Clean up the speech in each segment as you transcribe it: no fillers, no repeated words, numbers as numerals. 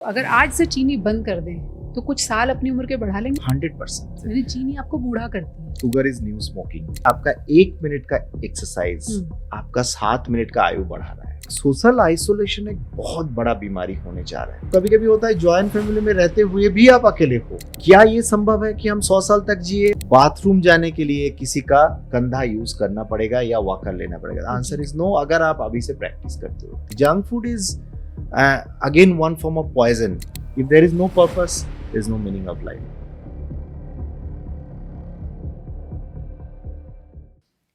अगर आज से चीनी बंद कर दें तो कुछ साल अपनी उम्र के बढ़ा लेंगे। 100%। यानी चीनी आपको बूढ़ा करती है। Sugar is new smoking. आपका 1 मिनट का एक्सरसाइज आपका 7 मिनट का आयु बढ़ा रहा है। सोशल आइसोलेशन एक बहुत बड़ा बीमारी होने जा रहा है। कभी कभी होता है जॉइंट फैमिली में रहते हुए भी आप अकेले हो। क्या ये संभव है कि हम 100 साल तक जिए? बाथरूम जाने के लिए किसी का कंधा यूज करना पड़ेगा या वॉकर लेना पड़ेगा? आंसर इज नो, अगर आप अभी से प्रैक्टिस करते हो। Junk food is again one form of poison. If there is no purpose, there is no meaning of life.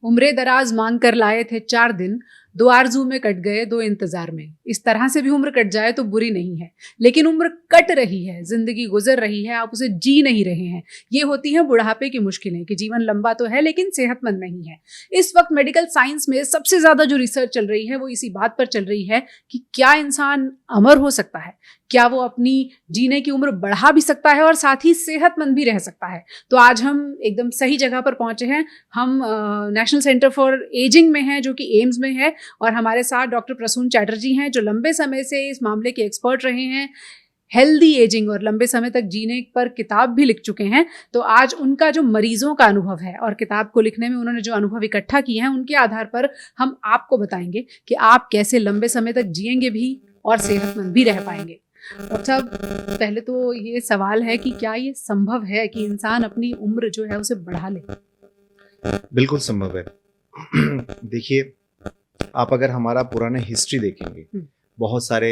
उम्रे दराज मांग कर लाए थे 4 दिन, 2 आरजू में कट गए 2 इंतजार में। इस तरह से भी उम्र कट जाए तो बुरी नहीं है, लेकिन उम्र कट रही है, जिंदगी गुजर रही है, आप उसे जी नहीं रहे हैं। ये होती हैं बुढ़ापे की मुश्किलें कि जीवन लंबा तो है लेकिन सेहतमंद नहीं है। इस वक्त मेडिकल साइंस में सबसे ज्यादा जो रिसर्च चल रही है वो इसी बात पर चल रही है कि क्या इंसान अमर हो सकता है, क्या वो अपनी जीने की उम्र बढ़ा भी सकता है और साथ ही सेहतमंद भी रह सकता है। तो आज हम एकदम सही जगह पर पहुंचे हैं। हम नेशनल सेंटर फॉर एजिंग में हैं, जो कि एम्स में है, और हमारे साथ डॉक्टर प्रसून चैटर्जी हैं, जो लंबे समय से इस मामले के एक्सपर्ट रहे हैं, हेल्दी एजिंग और लंबे समय तक जीने पर किताब भी लिख चुके हैं। तो आज उनका जो मरीजों का अनुभव है और किताब को लिखने में उन्होंने जो अनुभव इकट्ठा किए हैं, उनके आधार पर हम आपको बताएंगे कि आप कैसे लंबे समय तक जिएंगे भी और सेहतमंद भी रह पाएंगे। डॉक्टर साहब, पहले तो ये सवाल है कि क्या ये संभव है कि इंसान अपनी उम्र जो है उसे बढ़ा ले? बिल्कुल संभव है। देखिए, आप अगर हमारा पुराना हिस्ट्री देखेंगे, बहुत सारे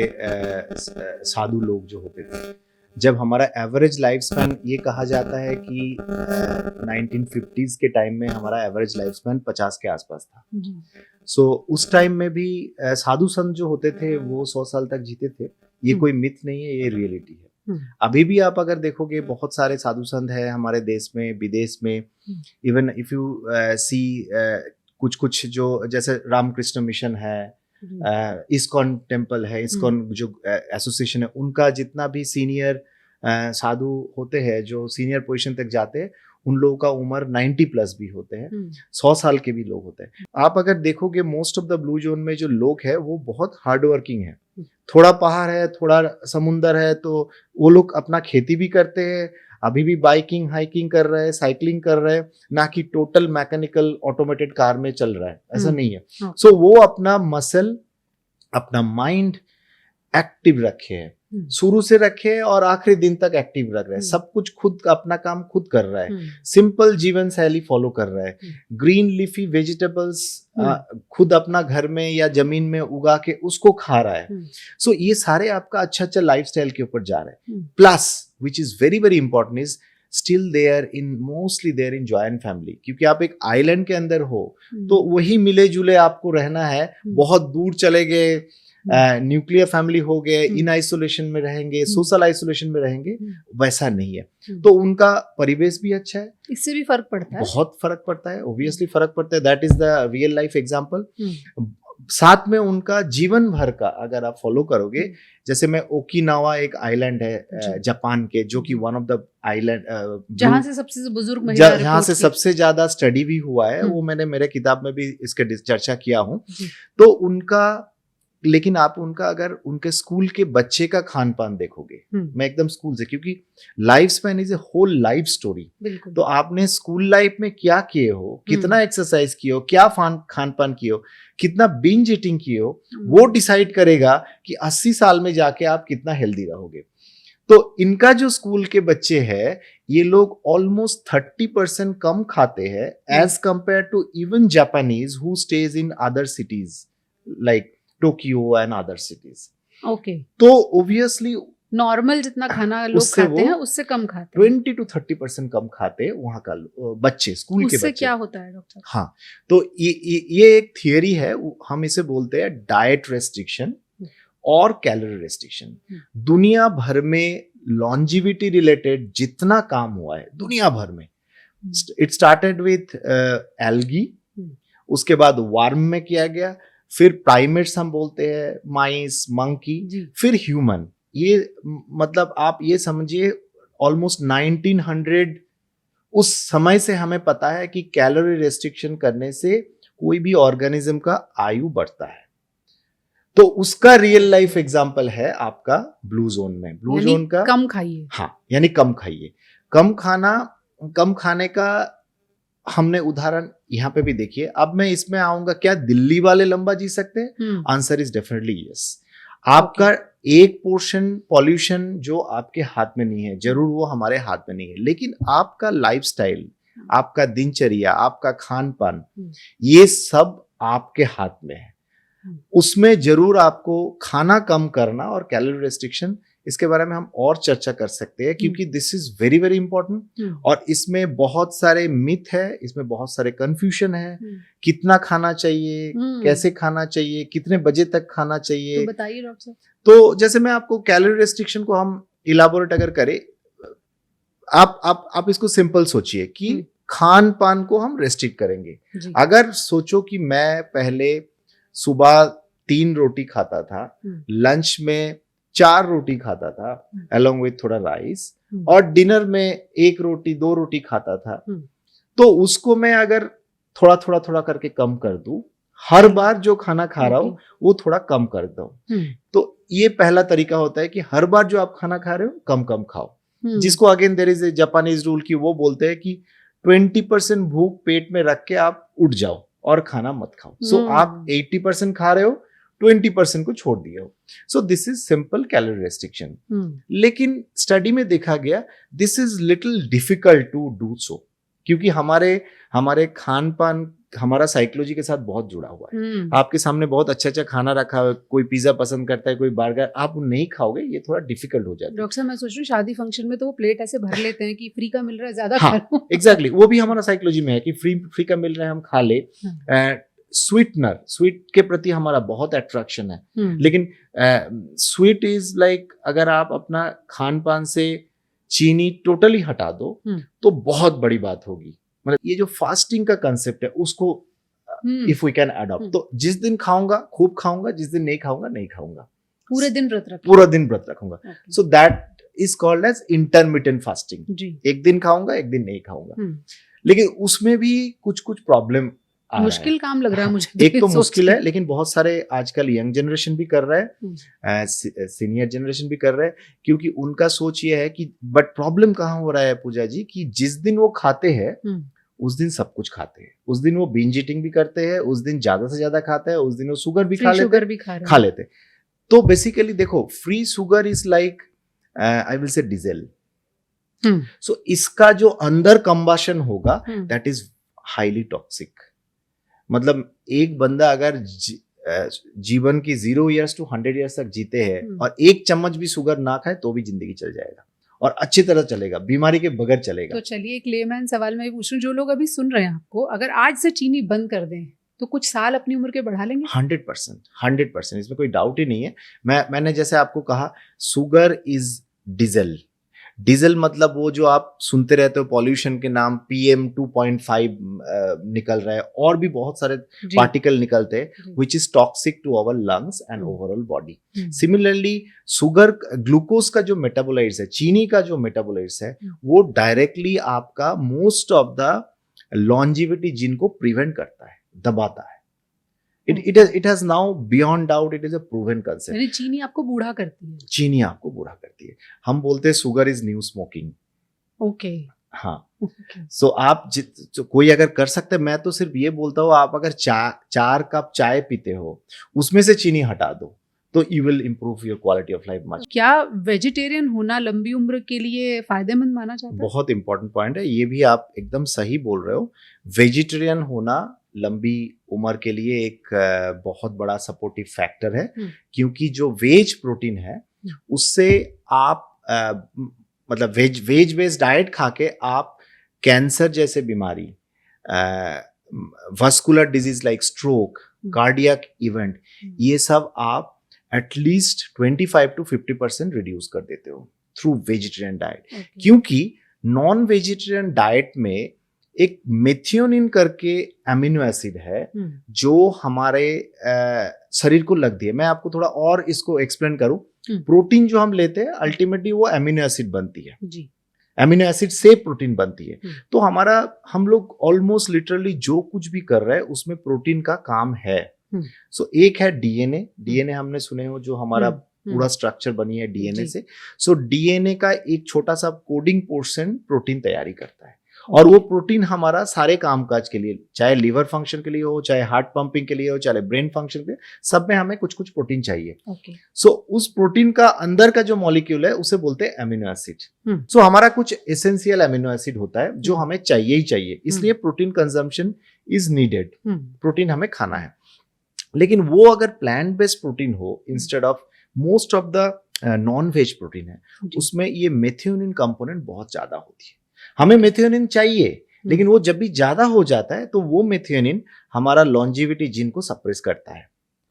साधु लोग जो होते थे, जब हमारा एवरेज लाइफ स्पैन, ये कहा जाता है कि 1950s के टाइम में हमारा एवरेज लाइफ स्पैन 50 के आसपास था। सो उस टाइम में भी साधु संत जो होते थे वो 100 साल तक जीते थे। ये कोई मिथ नहीं है, ये रियलिटी है। अभी भी आप अगर देखोगे, बहुत सारे साधु संत हैं हमारे देश में, विदेश में। इवन इफ यू सी कुछ जो जैसे रामकृष्ण मिशन है, इस्कॉन टेम्पल है, इस्कॉन जो एसोसिएशन है, उनका जितना भी सीनियर साधु होते हैं जो सीनियर पोजीशन तक जाते हैं, उन लोगों का उम्र 90 प्लस भी होते हैं, 100 साल के भी लोग होते हैं। आप अगर देखोगे, most of the blue zone में जो लोग हैं वो बहुत हार्ड वर्किंग है। थोड़ा पहाड़ है, थोड़ा समुंदर है, तो वो लोग अपना खेती भी करते हैं, अभी भी बाइकिंग हाइकिंग कर रहे हैं, साइकिलिंग कर रहे हैं, ना कि टोटल मैकेनिकल ऑटोमेटेड कार में चल रहा है, ऐसा नहीं है। सो वो अपना मसल, अपना माइंड एक्टिव रखे है, शुरू से रखे और आखिरी दिन तक एक्टिव रख रहे हैं। सब कुछ खुद, अपना काम खुद कर रहा है, सिंपल जीवन शैली फॉलो कर रहा है, ग्रीन लीफी वेजिटेबल्स खुद अपना घर में या जमीन में उगा के उसको खा रहा है। सो ये सारे आपका अच्छा लाइफस्टाइल के ऊपर जा रहे हैं। Plus which is very very important is still there in mostly there in joint family, क्योंकि आप एक आइलैंड के अंदर हो तो वही मिले जुले आपको रहना है। बहुत दूर चले गए, न्यूक्लियर फैमिली हो गए, इन आइसोलेशन में रहेंगे, सोशल आइसोलेशन में रहेंगे, वैसा नहीं है। तो उनका परिवेश भी अच्छा है, इससे भी फर्क पड़ता है, बहुत फर्क पड़ता है, ऑब्वियसली फर्क पड़ता है। That is the real life example. साथ में उनका जीवन भर का अगर आप फॉलो करोगे, जैसे मैं ओकिनावा एक आइलैंड है जापान के, जो कि वन ऑफ द आइलैंड जहां से सबसे बुजुर्ग महिला, जहां से सबसे ज्यादा स्टडी भी हुआ है, वो मैंने मेरे किताब में भी इसके चर्चा किया हूँ। तो उनका, लेकिन आप उनका अगर उनके स्कूल के बच्चे का खान पान देखोगे, मैं एकदम स्कूल से, क्योंकि life span is a whole life story. तो आपने स्कूल लाइफ में क्या किए हो, कितना एक्सरसाइज किए हो, क्या खान पान किए हो, कितना बिंज ईटिंग किए हो, वो डिसाइड करेगा कि 80 साल में जाके आप कितना हेल्दी रहोगे। तो इनका जो स्कूल के बच्चे हैं, ये लोग ऑलमोस्ट 30% कम खाते हैं as compared to even Japanese who stays in other cities like Tokyo and other cities. Okay, तो ऑब्वियसली नॉर्मल जितना खाना लोग खाते हैं उससे कम खाते हैं, 20 to 30% कम खाते हैं वहां का बच्चे, स्कूल के बच्चे। क्या होता है डॉक्टर? हाँ, तो ये एक थियरी है, हम इसे बोलते हैं डाइट रेस्ट्रिक्शन और कैलोरी रेस्ट्रिक्शन। दुनिया भर में लॉन्जिविटी रिलेटेड जितना काम हुआ है दुनिया भर में, इट स्टार्टेड विथ एल्गी, उसके बाद वार्म में किया गया, फिर प्राइमेट्स हम बोलते हैं, माइस, मंकी, फिर ह्यूमन। ये मतलब आप ये समझिए ऑलमोस्ट 1900 उस समय से हमें पता है कि कैलोरी रेस्ट्रिक्शन करने से कोई भी ऑर्गेनिज्म का आयु बढ़ता है। तो उसका रियल लाइफ एग्जांपल है आपका ब्लू जोन में। ब्लू यानी जोन का कम खाइए। हाँ, यानी कम खाइए। कम खाने का हमने उदाहरण यहाँ पे भी देखिए। अब मैं इसमें आऊंगा, क्या दिल्ली वाले लंबा जी सकते हैं? Answer is definitely yes. आपका एक पोर्शन पॉल्यूशन जो आपके हाथ में नहीं है, जरूर वो हमारे हाथ में नहीं है, लेकिन आपका लाइफस्टाइल, आपका दिनचर्या, आपका खान पान, ये सब आपके हाथ में है। उसमें जरूर आपको खाना कम करना और कैलोरी रेस्ट्रिक्शन, इसके बारे में हम और चर्चा कर सकते हैं, क्योंकि this is very very important. और इसमें बहुत सारे मिथ है, इसमें बहुत सारे कंफ्यूजन है। कितना खाना चाहिए, कैसे खाना चाहिए, कितने बजे तक खाना चाहिए, तो बताइए डॉक्टर साहब। तो जैसे मैं आपको कैलोरी रेस्ट्रिक्शन को हम इलाबोरेट अगर करें, आप इसको सिंपल सोचिए कि खान पान को हम रेस्ट्रिक्ट करेंगे। अगर सोचो कि मैं पहले सुबह 3 रोटी खाता था, लंच में 4 रोटी खाता था अलोंग विथ थोड़ा राइस, और डिनर में 1 रोटी 2 रोटी खाता था, तो उसको मैं अगर थोड़ा करके कम कर दूं, हर बार जो खाना खा रहा हूं वो थोड़ा कम कर दूं, तो ये पहला तरीका होता है कि हर बार जो आप खाना खा रहे हो कम कम खाओ। जिसको again there is a Japanese rule की वो बोलते हैं कि 20% भूख पेट में रख के आप उठ जाओ और खाना मत खाओ। सो आप 80% खा रहे हो, 20% को छोड़ दिए हो। So this is simple calorie restriction. लेकिन स्टडी में देखा गया this is little difficult to do so, क्योंकि हमारे खान पान हमारा साइकोलॉजी के साथ बहुत जुड़ा हुआ है। आपके सामने बहुत अच्छा खाना रखा है, कोई पिज्जा पसंद करता है, कोई बर्गर, आप नहीं खाओगे, ये थोड़ा डिफिकल्ट हो जाता है। डॉक्टर साहब मैं सोच रही हूँ शादी फंक्शन में तो वो प्लेट ऐसे भर लेते हैं कि फ्री का मिल रहा है, ज्यादा हाँ, एग्जैक्टली वो भी हमारा साइकोलॉजी में है कि फ्री का मिल रहा है, हम खा ले। स्वीट के प्रति हमारा बहुत अट्रैक्शन है, लेकिन स्वीट इज लाइक अगर आप अपना खान पान से चीनी टोटली हटा दो तो बहुत बड़ी बात होगी। मतलब ये जो फास्टिंग का कंसेप्ट है उसको इफ वी कैन अडॉप्ट, तो जिस दिन खाऊंगा खूब खाऊंगा, जिस दिन नहीं खाऊंगा नहीं खाऊंगा, पूरे दिन व्रत रखूंगा। So that is called as intermittent fasting. एक दिन खाऊंगा एक दिन नहीं खाऊंगा, लेकिन उसमें भी कुछ प्रॉब्लम मुश्किल काम लग रहा है मुझे। एक तो मुश्किल है, लेकिन बहुत सारे आजकल यंग जनरेशन भी कर रहा है, सीनियर जनरेशन भी कर रहा है, क्योंकि उनका सोच ये है कि बट प्रॉब्लम कहाँ हो रहा है पूजा जी, कि जिस दिन वो खाते हैं उस दिन सब कुछ खाते हैं, उस दिन वो बिंज ईटिंग भी करते हैं, उस दिन ज्यादा से ज्यादा खाते हैं, उस दिन वो शुगर भी खा लेते। तो बेसिकली देखो, free sugar is like I will say diesel. So इसका जो अंदर कंबशन होगा दैट इज हाईली टॉक्सिक। मतलब एक बंदा अगर जीवन की 0 years to 100 years तक जीते हैं और 1 चम्मच भी शुगर ना खाए तो भी जिंदगी चल जाएगा और अच्छी तरह चलेगा, बीमारी के बगैर चलेगा। तो चलिए एक लेमैन सवाल मैं पूछ रही हूँ, जो लोग अभी सुन रहे हैं आपको, अगर आज से चीनी बंद कर दें तो कुछ साल अपनी उम्र के बढ़ा लेंगे? 100%, इसमें कोई डाउट ही नहीं है। मैंने जैसे आपको कहा, शुगर इज डीजल मतलब वो जो आप सुनते रहते हो पॉल्यूशन के नाम, PM 2.5 निकल रहा है, और भी बहुत सारे पार्टिकल निकलते हैं which is toxic to our lungs and overall body. Similarly sugar, glucose का जो मेटाबोलाइट्स है, चीनी का जो मेटाबोलाइट्स है, वो डायरेक्टली आपका most of the longevity gene को प्रिवेंट करता है, दबाता है। It has now beyond doubt it is a proven concept। यानी चीनी आपको बूढ़ा करती है? चीनी आपको बूढ़ा करती है। हम बोलते हैं sugar is new smoking. Okay. हाँ। सो आप कोई अगर कर सकते, मैं तो सिर्फ ये बोलता हूँ, आप अगर 4 कप चाय पीते हो उसमें से चीनी हटा दो तो you will improve your quality of life much. क्या वेजिटेरियन होना लंबी उम्र के लिए फायदेमंद माना जाता है? बहुत इंपॉर्टेंट पॉइंट है, ये भी आप एकदम सही बोल रहे हो। वेजिटेरियन होना लंबी उम्र के लिए एक बहुत बड़ा सपोर्टिव फैक्टर है, क्योंकि जो वेज प्रोटीन है उससे आप मतलब वेज बेस्ड डाइट खा के आप कैंसर जैसे बीमारी, vascular disease like stroke, cardiac event, ये सब आप एटलीस्ट 25 to 50% रिड्यूस कर देते हो थ्रू वेजिटेरियन डाइट। क्योंकि नॉन वेजिटेरियन डाइट में एक मेथियोनिन करके एमिनो एसिड है जो हमारे शरीर को लगती है। मैं आपको थोड़ा और इसको एक्सप्लेन करूं, प्रोटीन जो हम लेते हैं अल्टीमेटली वो एमिनो एसिड बनती है जी। एमिनो एसिड से प्रोटीन बनती है। तो हम लोग ऑलमोस्ट लिटरली जो कुछ भी कर रहे हैं उसमें प्रोटीन का काम है। सो एक है डीएनए हमने सुने हो, जो हमारा पूरा स्ट्रक्चर बनी है डीएनए से। सो डीएनए का एक छोटा सा कोडिंग पोर्शन प्रोटीन तैयारी करता है, और वो प्रोटीन हमारा सारे कामकाज के लिए, चाहे लीवर फंक्शन के लिए हो, चाहे हार्ट पंपिंग के लिए हो, चाहे ब्रेन फंक्शन के लिए, सब में हमें कुछ कुछ प्रोटीन चाहिए। सो उस प्रोटीन का अंदर का जो मॉलिक्यूल है उसे बोलते हैं अमीनो एसिड। सो हमारा कुछ एसेंशियल अमीनो एसिड होता है जो हमें चाहिए ही चाहिए, इसलिए protein consumption is needed. Protein हमें खाना है, लेकिन वो अगर प्लांट बेस्ड प्रोटीन हो instead of most of the non veg protein है, उसमें ये मेथियोनिन कंपोनेंट बहुत ज्यादा होती है। हमें मेथियोनिन चाहिए, लेकिन वो जब भी ज्यादा हो जाता है तो वो मेथियोनिन हमारा लॉन्जिविटी जीन को सप्रेस करता है,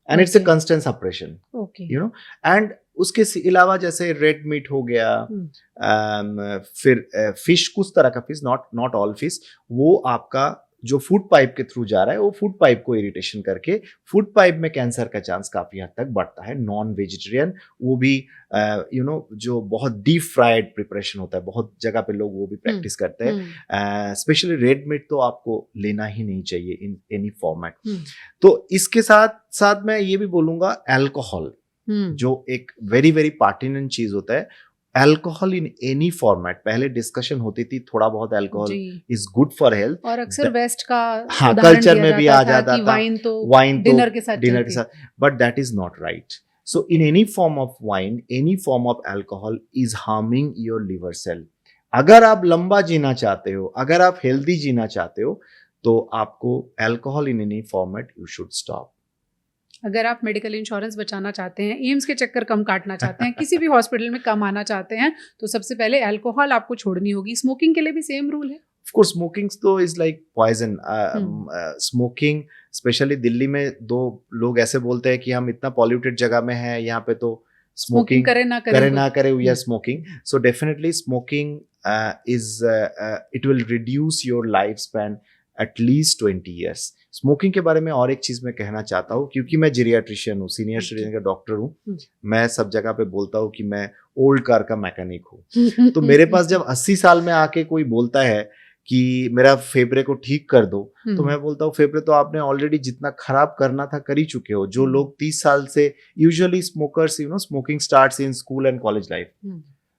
and it's a constant suppression, you know. And उसके अलावा जैसे रेड मीट हो गया, फिर फिश, कुछ तरह का फिश, नॉट ऑल फिश, वो आपका जो फूड पाइप के थ्रू जा रहा है, वो फूड पाइप को इरिटेशन करके फूड पाइप में कैंसर का चांस काफी हद तक बढ़ता है। नॉन वेजिटेरियन, वो भी जो बहुत डीप फ्राइड प्रिपरेशन होता है, बहुत जगह पे लोग वो भी प्रैक्टिस करते हैं। स्पेशली रेड मीट तो आपको लेना ही नहीं चाहिए इन एनी फॉर्मेट। तो इसके साथ साथ मैं ये भी बोलूंगा, अल्कोहल जो एक वेरी वेरी पार्टिनेंट चीज होता है, अल्कोहल इन एनी फॉर्मेट। पहले डिस्कशन होती थी थोड़ा बहुत alcohol is good for health, और अक्सर वेस्ट का कल्चर में भी आ जाता था, वाइन तो डिनर के साथ, but that is not right. So in any form of wine, any form of alcohol is harming your liver cell. अगर आप लंबा जीना चाहते हो, अगर आप हेल्दी जीना चाहते हो, तो आपको alcohol in any format you should stop. अगर आप मेडिकल इंश्योरेंस बचाना चाहते हैं, एम्स के चक्कर कम काटना चाहते हैं, किसी भी हॉस्पिटल में कम आना चाहते हैं, तो सबसे पहले अल्कोहल आपको छोड़नी होगी। स्मोकिंग के लिए भी सेम रूल है? ऑफ कोर्स स्मोकिंग तो is like poison. Smoking specially Delhi में, दो लोग ऐसे बोलते हैं कि हम इतना पॉल्यूटेड जगह में हैं, यहाँ पे तो स्मोकिंग करे ना करे, we are smoking. So definitely smoking is it will reduce your life span at least 20 years। Smoking के बारे में और एक चीज मैं कहना चाहता हूँ, क्योंकि मैं जीरियाट्रिशियन हूँ, सीनियर सिटीजन का डॉक्टर हूँ, मैं सब जगह पे बोलता हूँ कि मैं ओल्ड कार का मैकेनिक हूँ। तो मेरे पास जब 80 साल में आके कोई बोलता है कि मेरा फेफड़े को ठीक कर दो, तो मैं बोलता हूँ फेफड़े तो आपने ऑलरेडी जितना खराब करना था कर ही चुके हो। जो लोग 30 साल से, usually smokers, smoking starts in school and college life,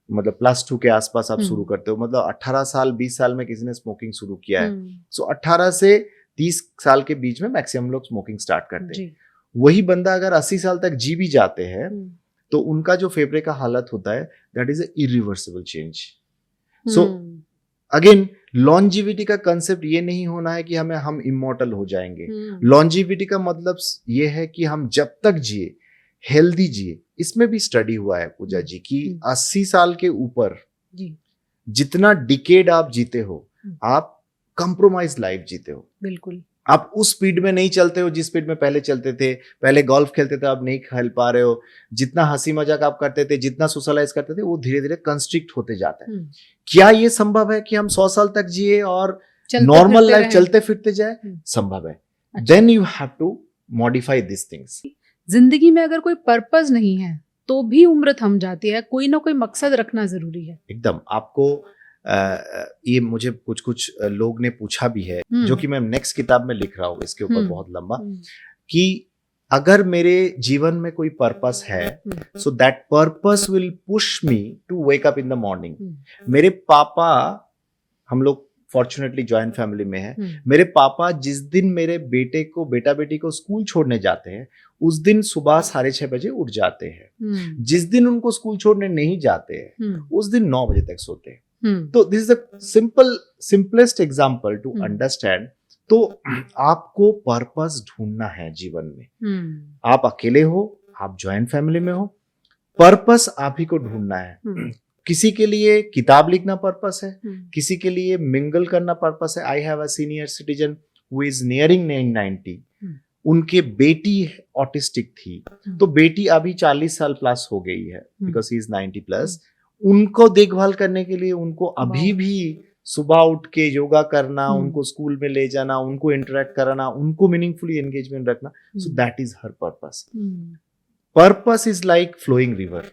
मतलब +2 के आसपास आप शुरू करते हो, मतलब 18 साल 20 साल में किसी ने स्मोकिंग शुरू किया है। सो 18 से 30 साल के बीच में मैक्सिमम लोग स्मोकिंग स्टार्ट करते हैं। वही बंदा अगर 80 साल तक जी भी जाते हैं, तो उनका जो फेफड़े का हालत होता है, that is irreversible change. So again, longevity का कंसेप्ट ये नहीं होना है कि हम इमॉर्टल हो जाएंगे। लॉन्जिविटी का मतलब ये है कि हम जब तक जिए, हेल्दी जिए। इसमें भी स्टडी हुआ है पूजा जी कि 80 साल के ऊपर जितना डिकेड आप जीते हो, आप कंप्रोमाइज लाइफ जीते हो। बिल्कुल, आप उस स्पीड में नहीं चलते हो जिस स्पीड में पहले चलते थे। पहले गोल्फ खेलते थे, अब नहीं खेल पा रहे हो। जितना हंसी मजाक आप करते थे, जितना सोशलाइज करते थे, वो धीरे धीरे कंस्ट्रिक्ट होते जाता है। क्या ये संभव है कि हम 100 साल तक जिए और नॉर्मल लाइफ चलते फिरते जाए? संभव है। Then you have to modify this things. जिंदगी में अगर कोई पर्पस नहीं है तो भी उम्र थम जाती है। कोई ना कोई मकसद रखना जरूरी है। एकदम। आपको ये मुझे कुछ लोग ने पूछा भी है, जो कि मैं नेक्स्ट किताब में लिख रहा हूँ इसके ऊपर बहुत लंबा, कि अगर मेरे जीवन में कोई पर्पस है, so that purpose will push me to wake up in the morning. मेरे पापा, हम लोग फॉर्चुनेटली जॉइंट फैमिली में है, मेरे पापा जिस दिन मेरे बेटा बेटी को स्कूल छोड़ने जाते हैं, उस दिन सुबह 6:30 बजे उठ जाते हैं। जिस दिन उनको स्कूल छोड़ने नहीं जाते हैं, उस दिन 9 बजे तक सोते हैं। तो this is a simplest example to understand. तो आपको पर्पस ढूंढना है जीवन में। आप अकेले हो, आप जॉइंट फैमिली में हो, पर्पस आप ही को ढूंढना है। किसी के लिए किताब लिखना पर्पस है, किसी के लिए मिंगल करना पर्पस है। I have a senior citizen who is nearing 90। उनके बेटी ऑटिस्टिक थी, तो बेटी अभी 40 साल प्लस हो गई है, बिकॉज ही इज 90+। उनको देखभाल करने के लिए उनको अभी भी सुबह उठ के योगा करना, उनको स्कूल में ले जाना, उनको इंटरेक्ट कराना, उनको मीनिंगफुली एंगेजमेंट रखना। So that is her purpose. Purpose is like flowing river.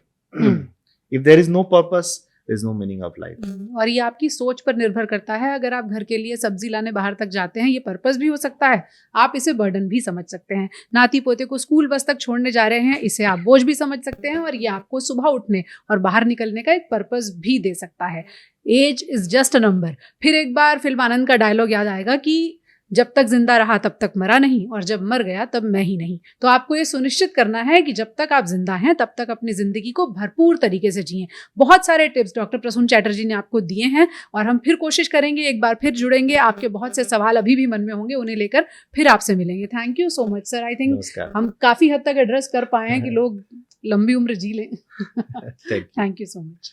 If there is no purpose, there is no meaning of life. और ये आपकी सोच पर निर्भर करता है। अगर आप घर के लिए सब्जी लाने बाहर तक जाते हैं, ये पर्पस भी हो सकता है, आप इसे बर्डन भी समझ सकते हैं। नाती पोते को स्कूल बस तक छोड़ने जा रहे हैं, इसे आप बोझ भी समझ सकते हैं, और ये आपको सुबह उठने और बाहर निकलने का एक पर्पस भी दे सकता है। Age is just a number. फिर एक बार फिल्म आनंद का डायलॉग याद आएगा कि जब तक जिंदा रहा तब तक मरा नहीं, और जब मर गया तब मैं ही नहीं। तो आपको ये सुनिश्चित करना है कि जब तक आप जिंदा हैं तब तक अपनी जिंदगी को भरपूर तरीके से जिएं। बहुत सारे टिप्स डॉक्टर प्रसून चैटर्जी ने आपको दिए हैं, और हम फिर कोशिश करेंगे, एक बार फिर जुड़ेंगे। आपके बहुत से सवाल अभी भी मन में होंगे, उन्हें लेकर फिर आपसे मिलेंगे। Thank you so much sir. I think हम काफी हद तक एड्रेस कर पाए हैं कि लोग लंबी उम्र जी लें। Thank you so much.